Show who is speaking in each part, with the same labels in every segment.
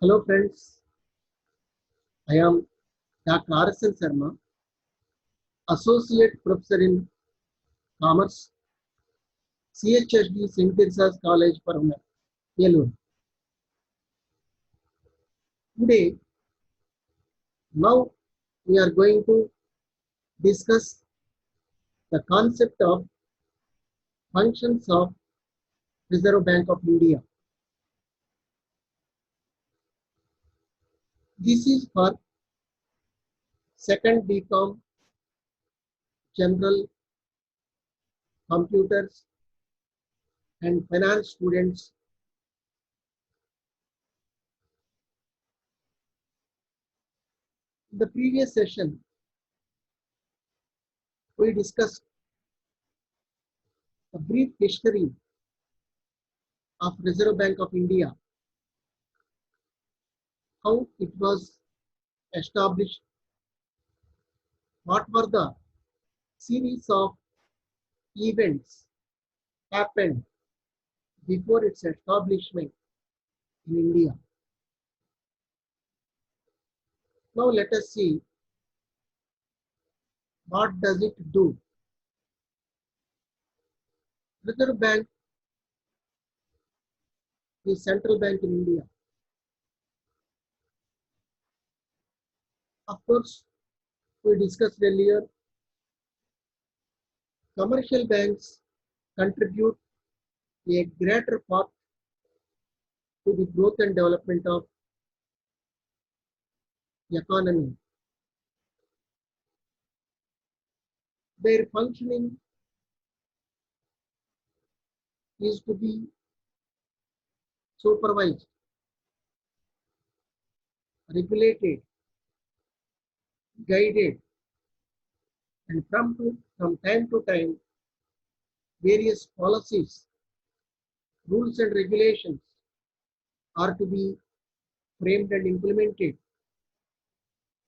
Speaker 1: Hello friends, I am Dr. R.S.N. Sharma, Associate Professor in Commerce, CHSD St. Teresa's College, Paramount, Yellore. Today, now we are going to discuss the concept of functions of Reserve Bank of India. This is for second BCom General Computers and Finance students. In the previous session, we discussed a brief history of Reserve Bank of India, how it was established, what were the series of events happened before its establishment in India. Now let us see what does it do. Reserve Bank is central bank in India. Of course, we discussed earlier, commercial banks contribute a greater part to the growth and development of the economy. Their functioning is to be supervised, regulated, guided, and from time to time, various policies, rules and regulations are to be framed and implemented.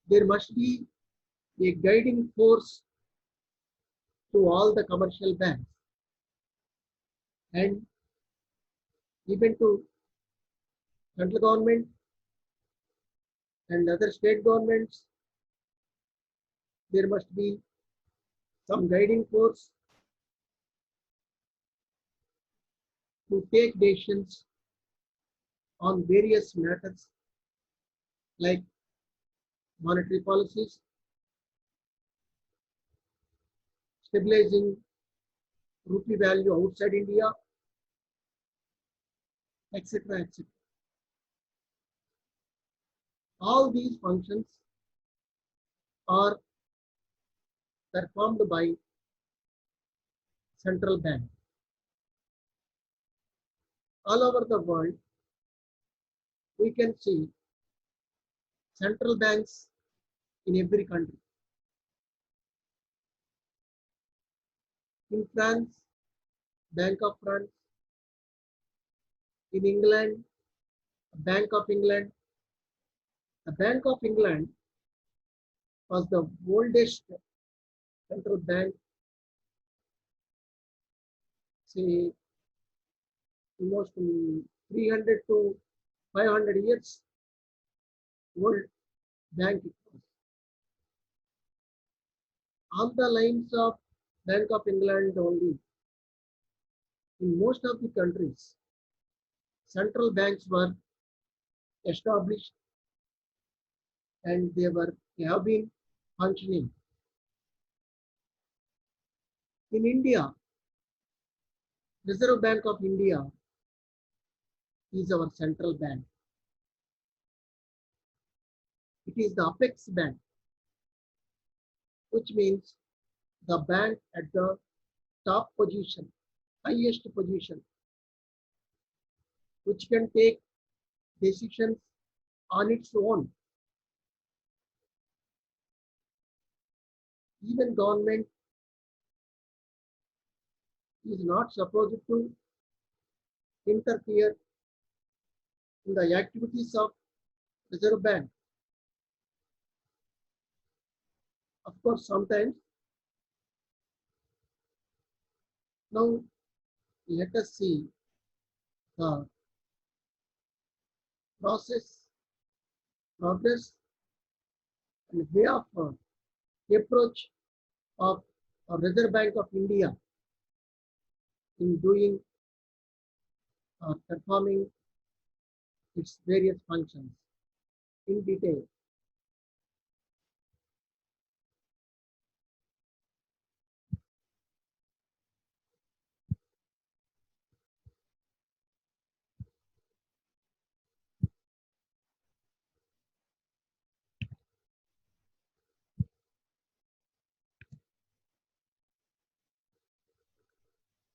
Speaker 1: There must be a guiding force to all the commercial banks and even to central government and other state governments. There must be some guiding force to take decisions on various matters like monetary policies, stabilizing rupee value outside India, etc. etc. All these functions are performed by central bank. All over the world, we can see central banks in every country. In France, Bank of France. In England, Bank of England. The Bank of England was the oldest central bank, say almost 300 to 500 years old bank it was. On the lines of Bank of England only, in most of the countries, central banks were established and they have been functioning. In India, Reserve Bank of India is our central bank. It is the apex bank, which means the bank at the top position, highest position, which can take decisions on its own. Even government is not supposed to interfere in the activities of Reserve Bank. Of course, sometimes. Now, let us see the process progress and way of approach of Reserve Bank of India in doing or performing its various functions in detail.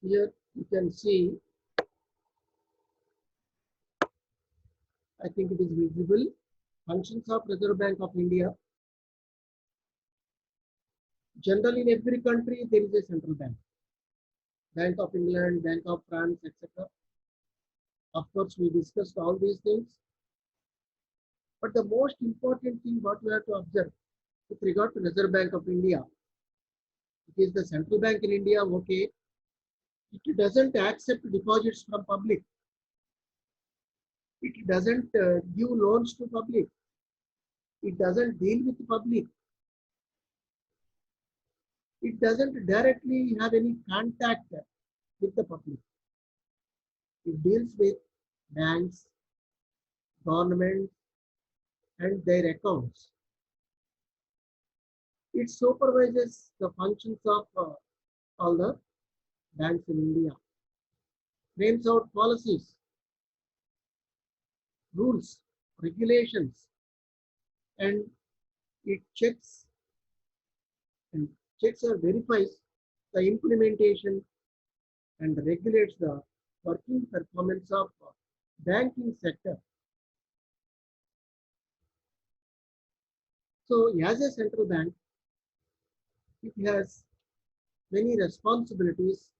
Speaker 1: Here you can see, I think it is visible, functions of Reserve Bank of India. Generally, in every country, there is a central bank. Bank of England, Bank of France, etc. Of course, we discussed all these things. But the most important thing what we have to observe with regard to Reserve Bank of India, it is the central bank in India, okay, it doesn't accept deposits from public. It doesn't give loans to public. It doesn't deal with the public. It doesn't directly have any contact with the public. It deals with banks, governments, and their accounts. It supervises the functions of all the banks in India, frames out policies, rules, regulations, and it and checks or verifies the implementation and regulates the working performance of banking sector. So as a central bank, it has many responsibilities,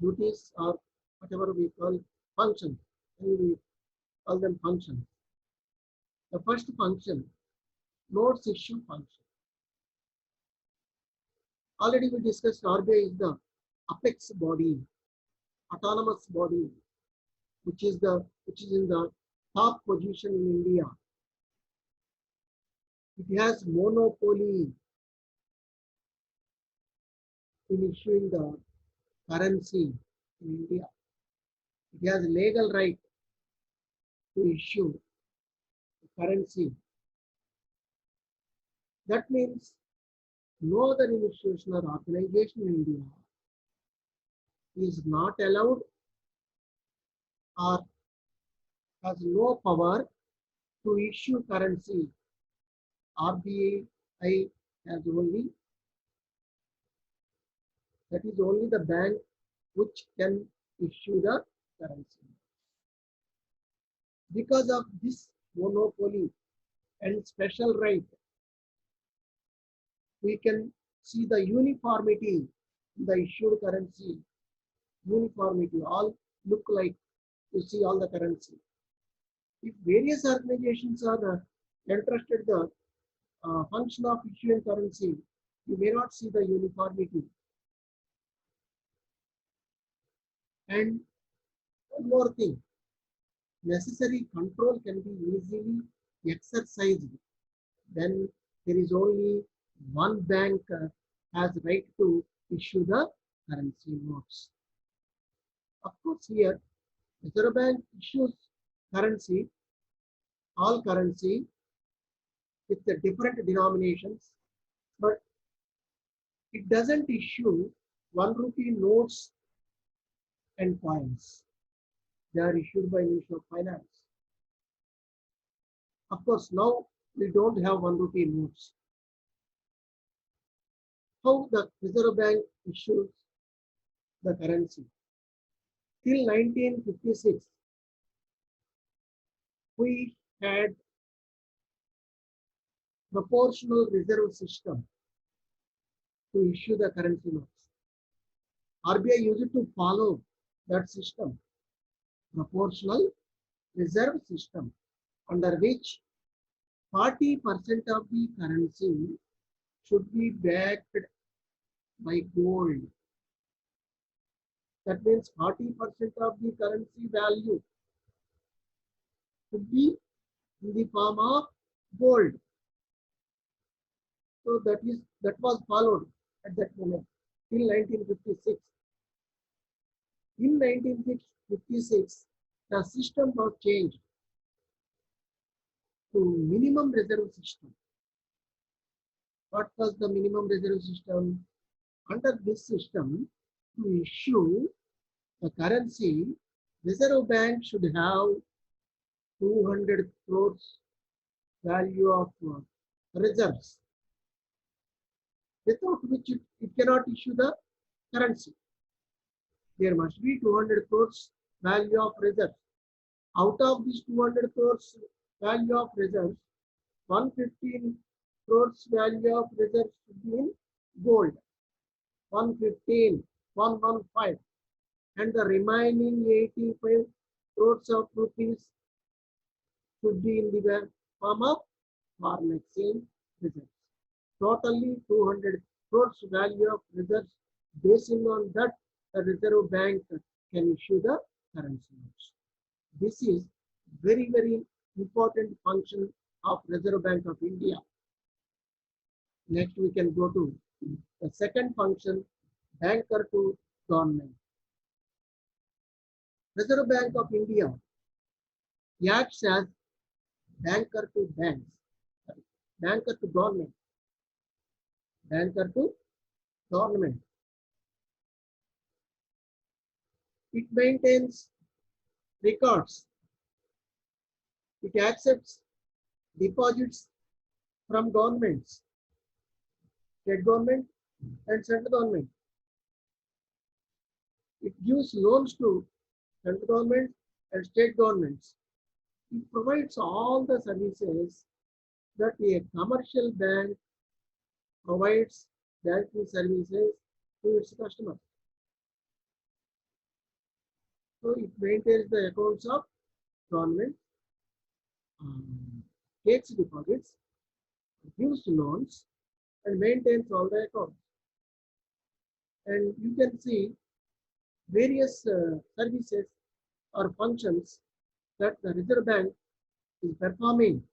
Speaker 1: duties, or whatever we call functions, and we call them functions. The first function, notes issue function. Already we discussed RBI is the apex body, autonomous body, which is in the top position in India. It has monopoly in issuing the currency in India. It has legal right to issue currency. That means no other institution or organization in India is not allowed or has no power to issue currency. RBI has only, that is only the bank which can issue the currency. Because of this monopoly and special right, we can see the uniformity in the issued currency. Uniformity, all look like, you see all the currency. If various organizations are entrusted the function of issuing currency, you may not see the uniformity. And one more thing, necessary control can be easily exercised when there is only one bank has right to issue the currency notes. Of course, here Reserve Bank issues currency, all currency with the different denominations, but it doesn't issue 1 rupee notes and coins. They are issued by Ministry of Finance. Of course, now we don't have 1 rupee notes. How the Reserve Bank issues the currency? Till 1956, we had proportional reserve system to issue the currency notes. RBI used to follow that system, proportional reserve system, under which 40% of the currency should be backed by gold. That means 40% of the currency value should be in the form of gold. So that was followed at that moment till 1956. In 1956, the system was changed to minimum reserve system. What was the minimum reserve system? Under this system, to issue the currency, Reserve Bank should have 200 crores value of reserves, without which it cannot issue the currency. There must be 200 crores value of reserves. Out of this 200 crores value of reserves, 115 crores value of reserves should be in gold. 115, 115, and the remaining 85 crores of rupees should be in the form of foreign exchange reserves. Totally 200 crores value of reserves. Basing on that, the Reserve Bank can issue the currency notes. This is very, very important function of Reserve Bank of India. Next, we can go to the second function, banker to government. Reserve Bank of India acts as banker to banks, banker to government, banker to government. It maintains records. It accepts deposits from governments, state government and central government. It gives loans to central government and state governments. It provides all the services that a commercial bank provides banking services to its customers. So it maintains the accounts of government, takes deposits, gives loans, and maintains all the accounts. And you can see various services or functions that the Reserve Bank is performing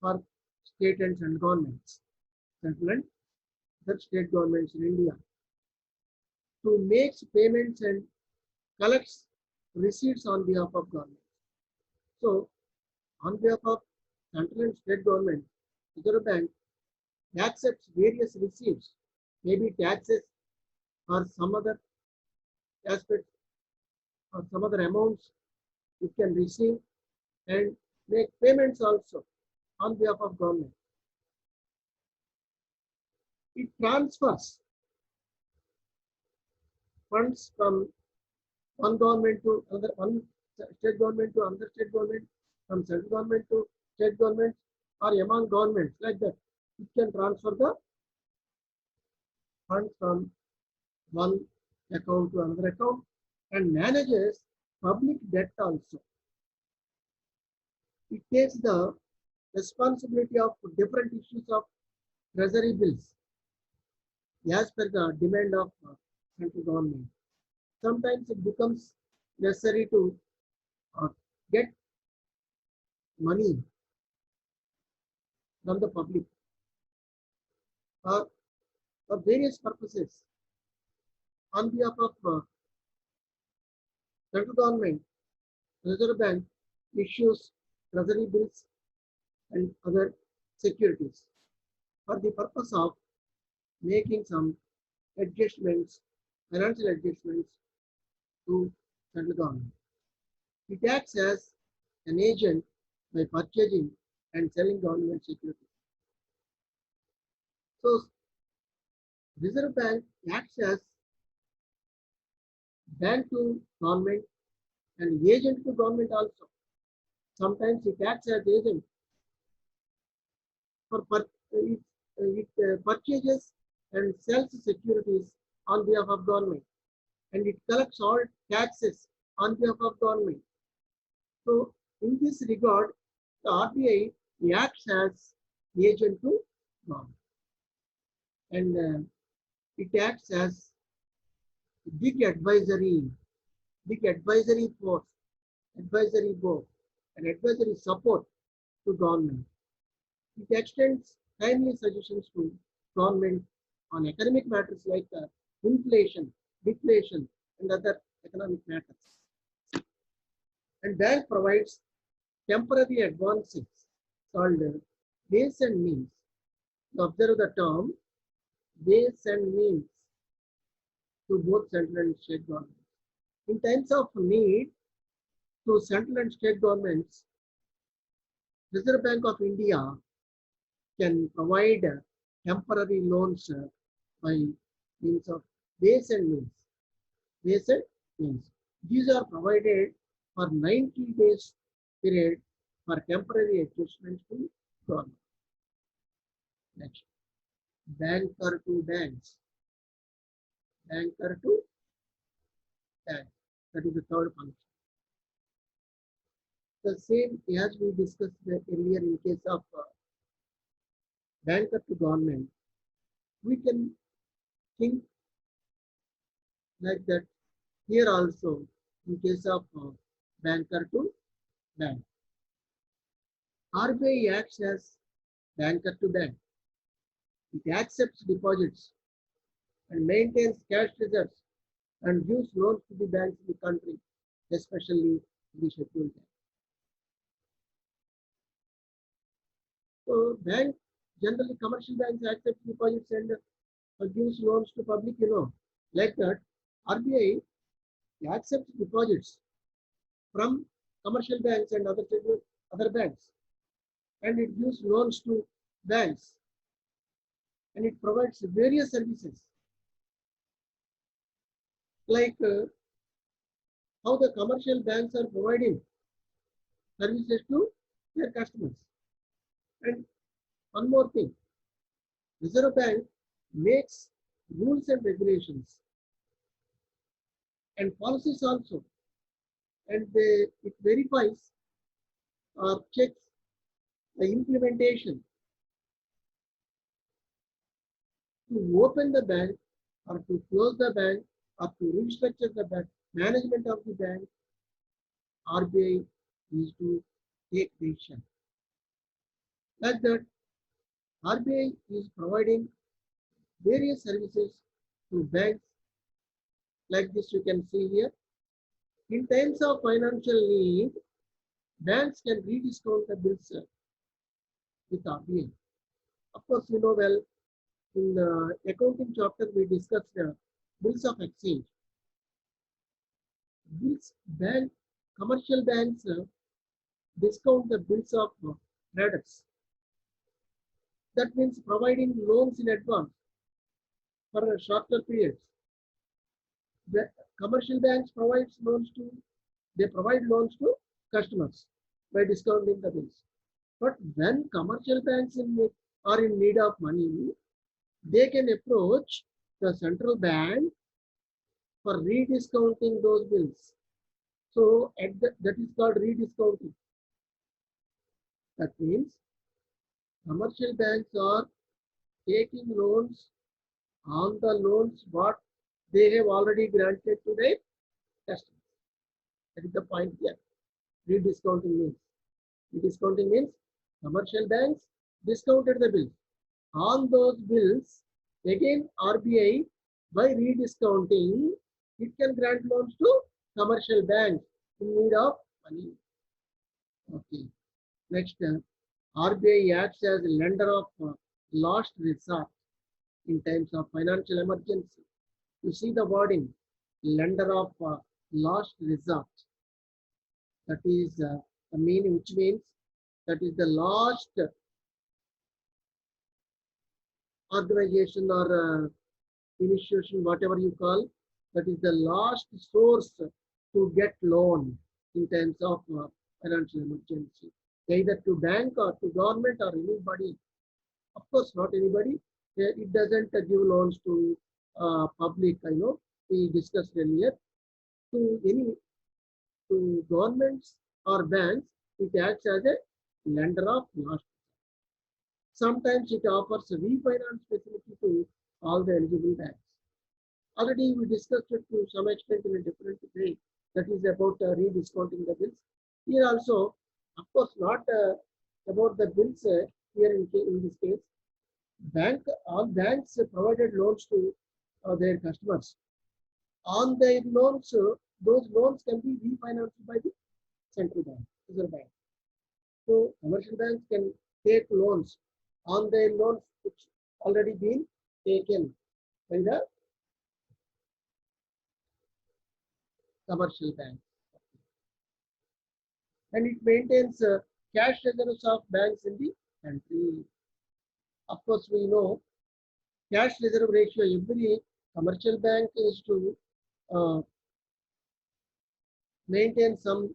Speaker 1: for state and central governments, central and the state governments in India, to make payments and collects receipts on behalf of government. So, on behalf of central and state government, Reserve Bank accepts various receipts, maybe taxes or some other aspects or some other amounts it can receive and make payments also on behalf of government. It transfers funds from one government to another, one state government to another state government, from central government to state government, or among governments, like that. It can transfer the funds from one account to another account and manages public debt also. It takes the responsibility of different issues of treasury bills as per the demand of central government. Sometimes it becomes necessary to get money from the public for various purposes. On behalf of central government, Reserve Bank issues treasury bills and other securities for the purpose of making some adjustments, financial adjustments to central government. It acts as an agent by purchasing and selling government securities. So, Reserve Bank acts as bank to government and agent to government also. Sometimes it acts as agent for it purchases and sells securities on behalf of government, and it collects all taxes on behalf of government. So, in this regard, the RBI acts as agent to government, and it acts as big advisory force, advisory board, and advisory support to government. It extends timely suggestions to government on economic matters like inflation, deflation, and other economic matters. And bank provides temporary advances called ways and means. Observe the term ways and means to both central and state governments. In times of need to central and state governments, Reserve Bank of India can provide temporary loans by means of ways and means. Ways and means. These are provided for 90 days period for temporary adjustments to government. Next, banker to banks. Banker to banks. That is the third function. The same as we discussed earlier in case of banker to government, we can think like that here also in case of banker to bank. RBI acts as banker to bank. It accepts deposits and maintains cash reserves and gives loans to the banks in the country, especially the scheduled banks. So bank, generally commercial banks accept deposits and gives loans to public, like that. RBI accepts deposits from commercial banks and other banks, and it gives loans to banks, and it provides various services like how the commercial banks are providing services to their customers. And one more thing, Reserve Bank makes rules and regulations and policies also, and it verifies or checks the implementation to open the bank or to close the bank or to restructure the bank, management of the bank. RBI is to take decision. Like that, RBI is providing various services to banks. Like this, you can see here. In times of financial need, banks can rediscount the bills with RBI. Of course, you know well, in the accounting chapter, we discussed bills of exchange. Commercial banks discount the bills of traders. That means providing loans in advance for a shorter periods. The commercial banks provide loans to customers by discounting the bills. But when commercial banks are in need of money, they can approach the central bank for rediscounting those bills. So that is called rediscounting. That means commercial banks are taking loans on the loans what they have already granted to their customers. That is the point here. Rediscounting means commercial banks discounted the bills. On those bills, again RBI by rediscounting, it can grant loans to commercial banks in need of money. Okay. Next, RBI acts as a lender of last resort in times of financial emergency. You see the wording, lender of last resort. That is the meaning, which means that is the last organization or institution, whatever you call, that is the last source to get loan in times of financial emergency, either to bank or to government or anybody. Of course, not anybody. It doesn't give loans to public. We discussed earlier. To governments or banks, it acts as a lender of last. Sometimes it offers a refinance facility to all the eligible banks. Already we discussed it to some extent in a different way. That is about rediscounting the bills. Here also, course, not about the bills here in this case. All banks provided loans to their customers. On their loans, those loans can be refinanced by the central bank, Reserve Bank. So commercial banks can take loans on their loans which already been taken by the commercial bank. And it maintains cash reserves of banks in the country. Of course, we know cash reserve ratio, every commercial bank is to uh, maintain some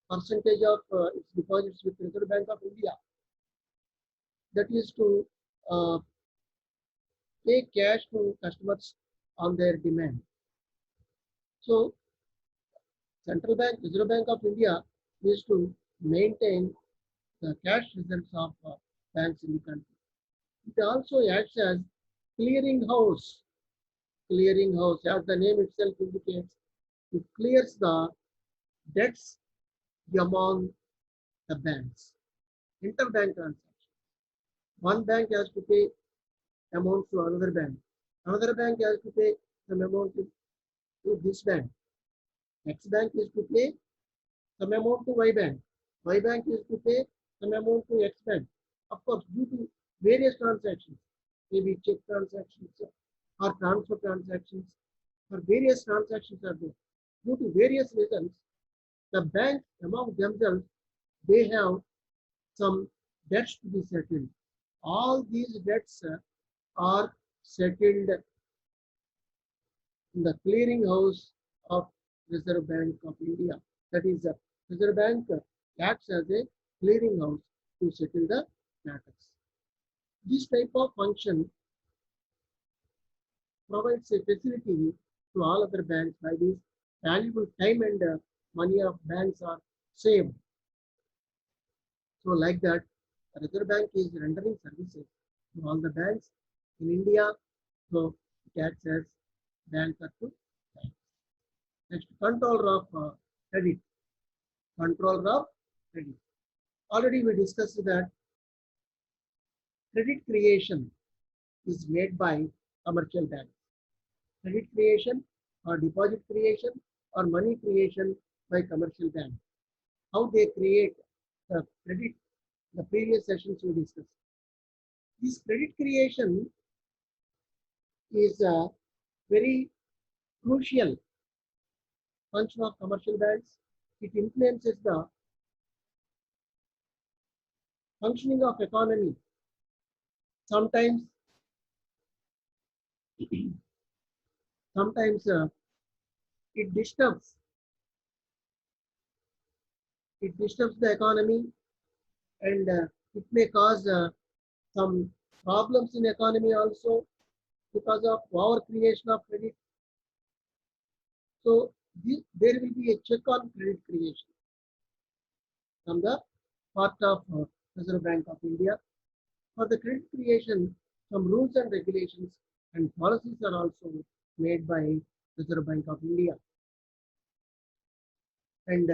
Speaker 1: percentage of its deposits with Reserve Bank of India. That is to uh, pay cash to customers on their demand. So Central Bank, Reserve Bank of India is to maintain the cash reserves of banks in the country. It also acts as clearing house. Clearing house, as the name itself indicates, it clears the debts among the banks. Interbank transactions. One bank has to pay amount to another bank. Another bank has to pay some amount to this bank. X bank is to pay some amount to Y bank. Y bank is to pay some amount to X bank. Of course, due to various transactions, maybe check transactions or transfer transactions, or various transactions are there. Due to various reasons, the banks among themselves, they have some debts to be settled. All these debts are settled in the clearing house of Reserve Bank of India. That is, the Reserve Bank acts as a clearing house to settle the matters. This type of function provides a facility to all other banks. By this, valuable time and money of banks are saved. So like that, the Reserve Bank is rendering services to all the banks in India. So it acts as banker to bank. Next, controller of credit. Controller of credit. Already we discussed that credit creation is made by commercial banks. Credit creation or deposit creation or money creation by commercial banks. How they create the credit, the previous sessions we discussed. This credit creation is a very crucial function of commercial banks. It influences the functioning of economy. Sometimes, sometimes it disturbs. It disturbs the economy, and it may cause some problems in economy also because of our creation of credit. So there will be a check on credit creation from the part of Reserve Bank of India. For the credit creation, some rules and regulations and policies are also made by Reserve Bank of India. And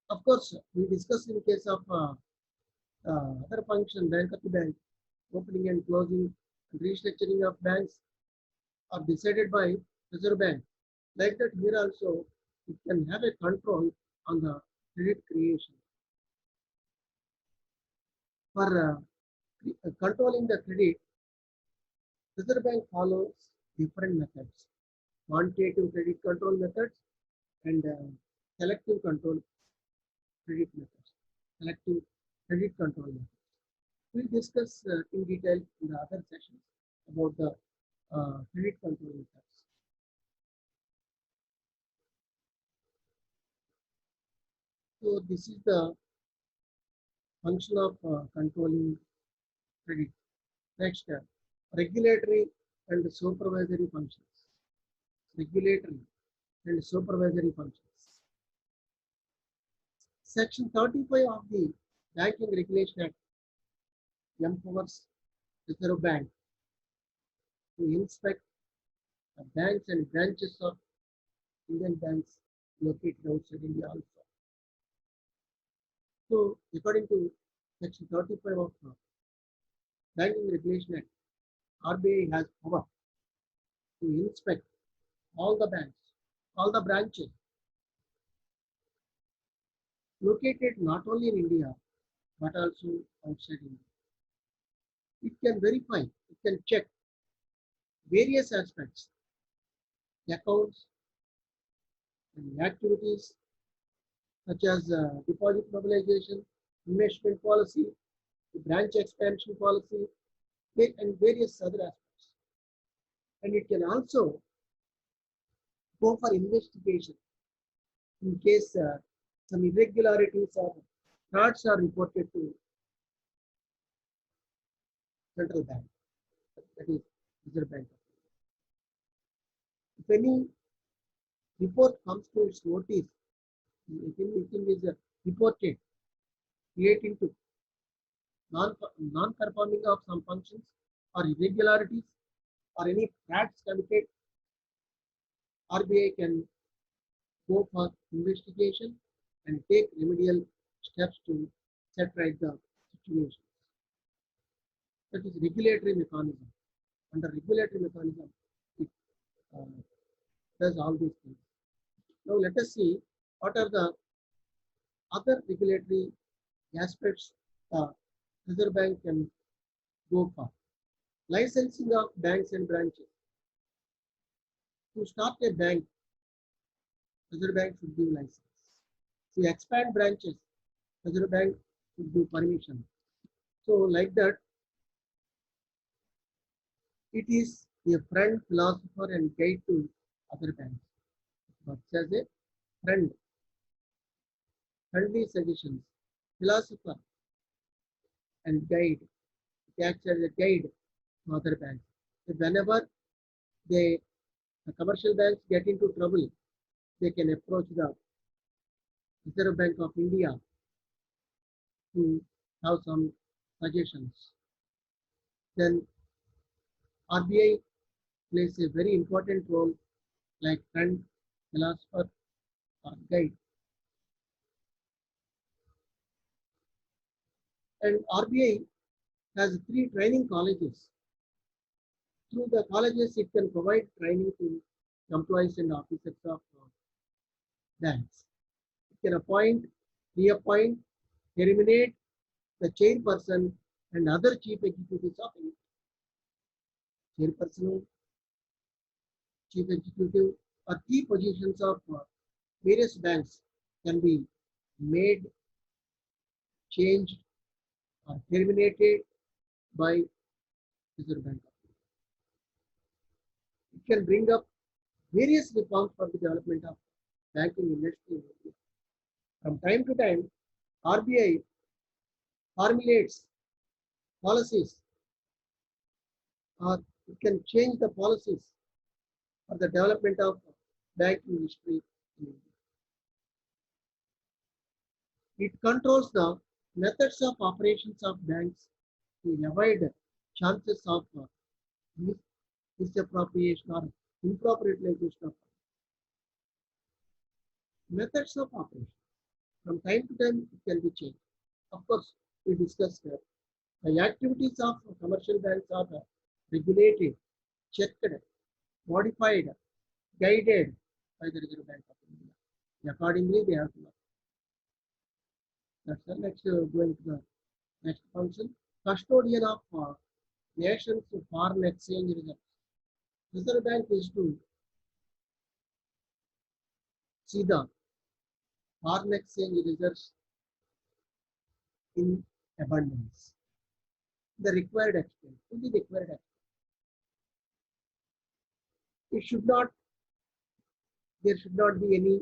Speaker 1: of course, we discussed in case of other function, bank to bank, opening and closing, and restructuring of banks are decided by Reserve Bank. Like that, here also, it can have a control on the credit creation. For controlling the credit, Reserve Bank follows different methods: quantitative credit control methods and selective control credit methods. Selective credit control methods. We'll discuss in detail in the other sessions about the credit control methods. So this is the function of controlling credit. Next, regulatory and supervisory functions. Regulatory and supervisory functions. Section 35 of the Banking Regulation Act empowers Reserve Bank to inspect the banks and branches of Indian banks located outside India also. So, according to Section 35 of Banking Regulation Act, RBI has power to inspect all the banks, all the branches located not only in India but also outside India. It can verify, it can check various aspects, accounts and activities such as deposit mobilization, investment policy, the branch expansion policy, and various other aspects. And it can also go for investigation in case some irregularities or frauds are reported to central bank, that is Reserve Bank. If any report comes to its notice, if anything is reported relating to non-performing of some functions or irregularities or any frauds committed, RBI can go for investigation and take remedial steps to set right the situation. That is regulatory mechanism. Under regulatory mechanism, it uh, does all these things. Now let us see what are the other regulatory aspects Reserve Bank can go for. Licensing of banks and branches. To start a bank, Reserve Bank should give license. To expand branches, Reserve Bank should give permission. So like that, it is a friend, philosopher, and guide to other banks. Works as a friend, friendly suggestions, philosopher, and guide. It acts as a guide to other banks. So whenever the commercial banks get into trouble, they can approach the Reserve Bank of India to have some suggestions. Then RBI plays a very important role like friend, philosopher, or guide. And RBI has 3 training colleges. Through the colleges, it can provide training to employees and officers of banks. It can appoint, reappoint, terminate the chairperson and other chief executives of any chairperson, chief executive, or key positions of various banks can be made, changed, or terminated by Reserve Bank. It can bring up various reforms for the development of banking industry in India. From time to time, RBI formulates policies or it can change the policies for the development of banking industry in India. It controls the methods of operations of banks to avoid chances of misappropriation or improper utilization of methods of operation. From time to time, it can be changed. Of course, we discussed that the activities of commercial banks are regulated, checked, modified, guided by the Reserve Bank of India. Accordingly, they have to work. That's the next going to the next function. Custodian of nation's foreign exchange reserves. Reserve Bank is to see the foreign exchange reserves in abundance. The required extent, to the required extent. It should not, there should not be any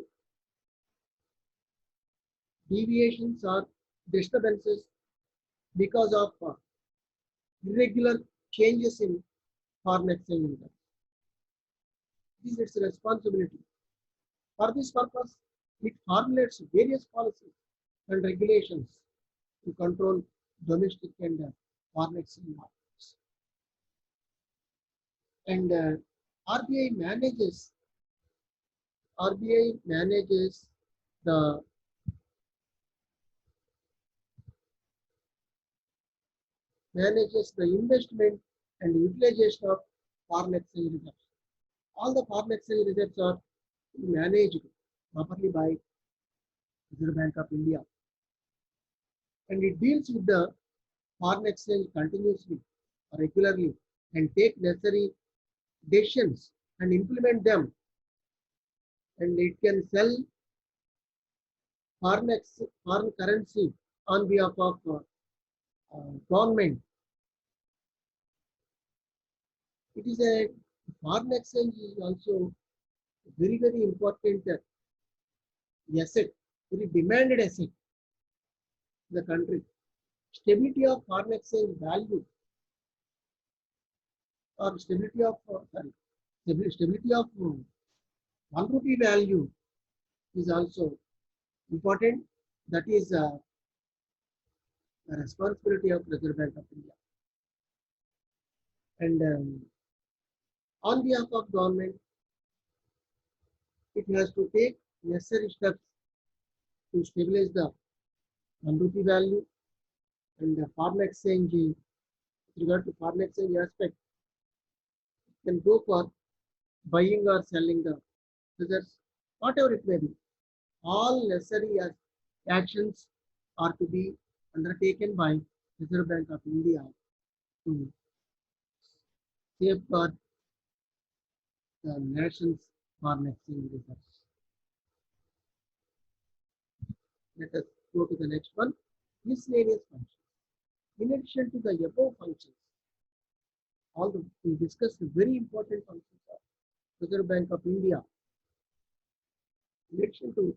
Speaker 1: deviations or disturbances because of irregular changes in foreign exchange reserves. This is its responsibility. For this purpose, it formulates various policies and regulations to control domestic and foreign exchange markets. And RBI manages the manages the investment and utilization of foreign exchange reserves. All the foreign exchange reserves are managed properly by Reserve Bank of India, and it deals with the foreign exchange continuously, regularly, and take necessary decisions and implement them. And it can sell foreign currency on behalf of government. It is a foreign exchange is also very important asset, very demanded asset in the country. Stability of foreign exchange value or stability of stability of 1 rupee value is also important. That is the responsibility of Reserve Bank of India. And on behalf of government, it has to take necessary steps to stabilize the 1 rupee value and the foreign exchange. With regard to foreign exchange aspect, it can go for buying or selling the reserves, whatever it may be. All necessary actions are to be undertaken by Reserve Bank of India to safeguard the nation's foreign exchange reserves. Let us go to the next one, miscellaneous functions. In addition to the above functions, we discussed very important functions of Reserve Bank of India. In addition to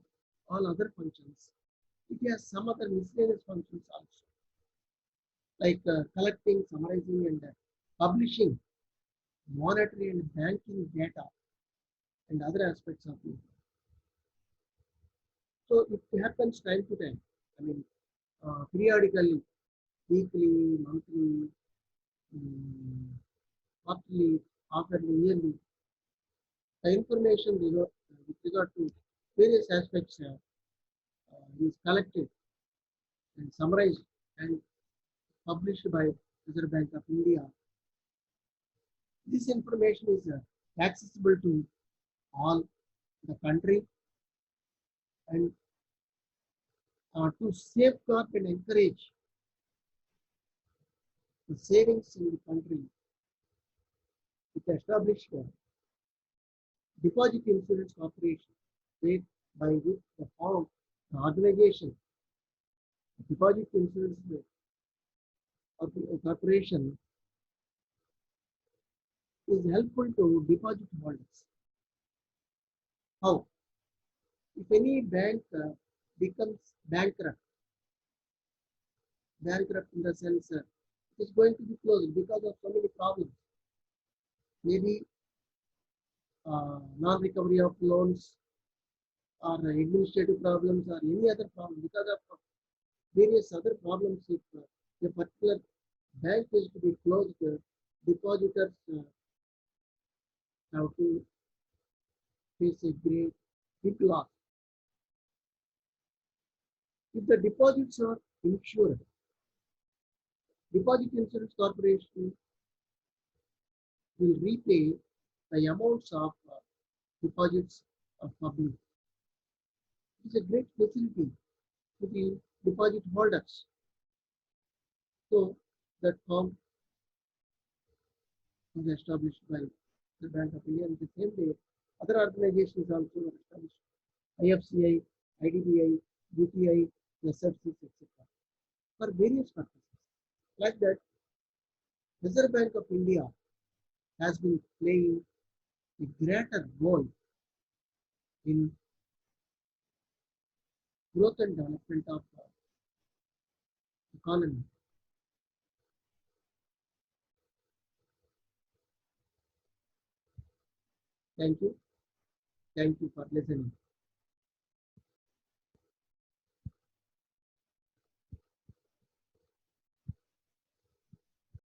Speaker 1: all other functions, it has some other miscellaneous functions also, like collecting, summarizing, and publishing monetary and banking data and other aspects of it. So it happens time to time. I mean, periodically, weekly, monthly, quarterly, half-yearly, yearly. The information with regard to various aspects is collected and summarized and published by Reserve Bank of India. This information is accessible to all the country, and to safeguard and encourage the savings in the country, it established a deposit insurance corporation, by which the organization, deposit insurance corporation, is helpful to deposit holders. How? If any bank becomes bankrupt in the sense it is going to be closed because of so many problems, maybe non-recovery of loans or administrative problems or any other problem, because of various other problems. If a particular bank is to be closed, depositors have to face a great big loss. If the deposits are insured, Deposit Insurance Corporation will repay the amounts of deposits of public. It is a great facility to the deposit holders. So that firm was established by the Bank of India. And the same way, other organizations also were established: IFCI, IDBI, UTI, SFCs, etc. for various purposes. Like that, Reserve Bank of India has been playing a greater role in growth and development of economy. Thank you. Thank you for listening.